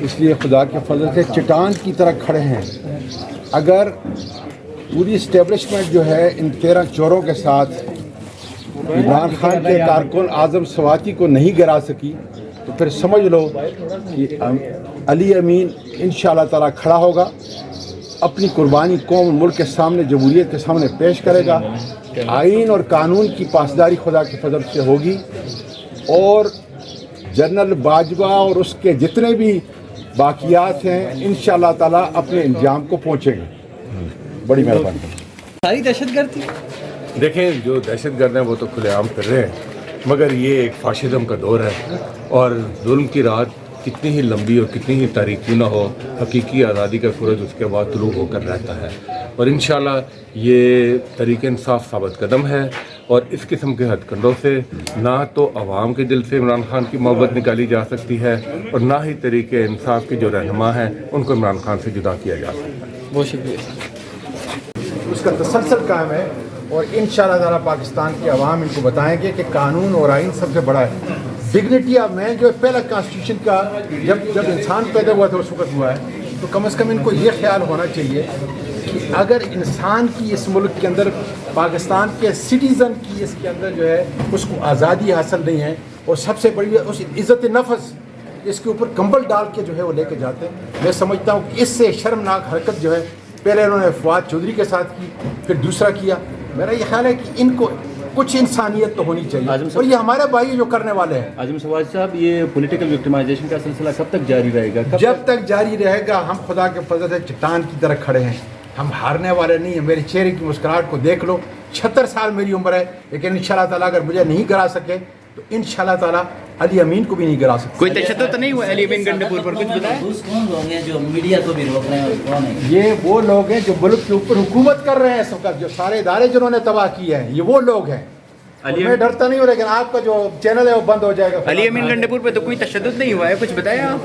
اس لیے خدا کے فضل سے چٹان کی طرح کھڑے ہیں. اگر پوری اسٹیبلشمنٹ جو ہے ان 13 چوروں کے ساتھ عمران خان کے کارکن اعظم سواتی کو نہیں گرا سکی تو پھر سمجھ لو کہ علی امین انشاءاللہ تعالیٰ کھڑا ہوگا, اپنی قربانی قوم ملک کے سامنے, جمہوریت کے سامنے پیش کرے گا. آئین اور قانون کی پاسداری خدا کے فضل سے ہوگی اور جنرل باجوہ اور اس کے جتنے بھی باقیات ہیں انشاءاللہ تعالیٰ اپنے انجام کو پہنچیں گے. بڑی مہربانی. ساری دہشت گرد تھی. دیکھیں جو دہشت گرد ہیں وہ تو کھلے عام کر رہے ہیں, مگر یہ ایک فاشزم کا دور ہے اور ظلم کی رات کتنی ہی لمبی اور کتنی ہی تاریکی نہ ہو, حقیقی آزادی کا سورج اس کے بعد طلوع ہو کر رہتا ہے. اور انشاءاللہ یہ طریق انصاف ثابت قدم ہے اور اس قسم کے ہتھ کنڈوں سے نہ تو عوام کے دل سے عمران خان کی محبت نکالی جا سکتی ہے اور نہ ہی طریق انصاف کے جو رہنما ہیں ان کو عمران خان سے جدا کیا جا سکتا ہے. بہت شکریہ. اس کا تسلسل قائم ہے اور انشاءاللہ تعالیٰ پاکستان کے عوام ان کو بتائیں گے کہ قانون اور آئین سب سے بڑا ہے. ڈگنیٹی آف مین جو پہلا کانسٹیٹیوشن کا جب انسان پیدا ہوا تھا اس وقت ہوا ہے, تو کم از کم ان کو یہ خیال ہونا چاہیے کہ اگر انسان کی اس ملک کے اندر, پاکستان کے سٹیزن کی اس کے اندر جو ہے اس کو آزادی حاصل نہیں ہے اور سب سے بڑی اس عزت نفس اس کے اوپر کمبل ڈال کے جو ہے وہ لے کے جاتے ہیں. میں سمجھتا ہوں کہ اس سے شرمناک حرکت جو ہے پہلے انہوں نے فواد چودھری کے ساتھ کی, پھر دوسرا کیا. میرا یہ خیال ہے کہ ان کو کچھ انسانیت تو ہونی چاہیے اور یہ ہمارے بھائی جو کرنے والے ہیں. اعظم سواتی صاحب, یہ پولیٹیکل وکٹمائزیشن کا سلسلہ کب تک جاری رہے گا؟ جب تک جاری رہے گا. ہم خدا کے فضل سے چٹان کی طرح کھڑے ہیں, ہم ہارنے والے نہیں ہیں. میرے چہرے کی مسکراہٹ کو دیکھ لو. 76 سال میری عمر ہے, لیکن انشاءاللہ تعالیٰ اگر مجھے نہیں گرا سکے تو انشاءاللہ تعالیٰ علی امین کو بھی نہیں گرا سکتے. کوئی تشدد تو نہیں ہوا علی امین گنڈے پور پر؟ کچھ بتائیں. کون ہیں جو میڈیا کو بھی روک رہے ہیں اور کون ہیں؟ یہ وہ لوگ ہیں جو ملک کے اوپر حکومت کر رہے ہیں اس وقت, جو سارے ادارے جنہوں نے تباہ کیے ہیں یہ وہ لوگ ہیں. میں ڈرتا نہیں ہوں, لیکن آپ کا جو چینل ہے وہ بند ہو جائے گا. علی امین گنڈے پور پہ تو کوئی تشدد نہیں ہوا ہے, کچھ بتائیں آپ.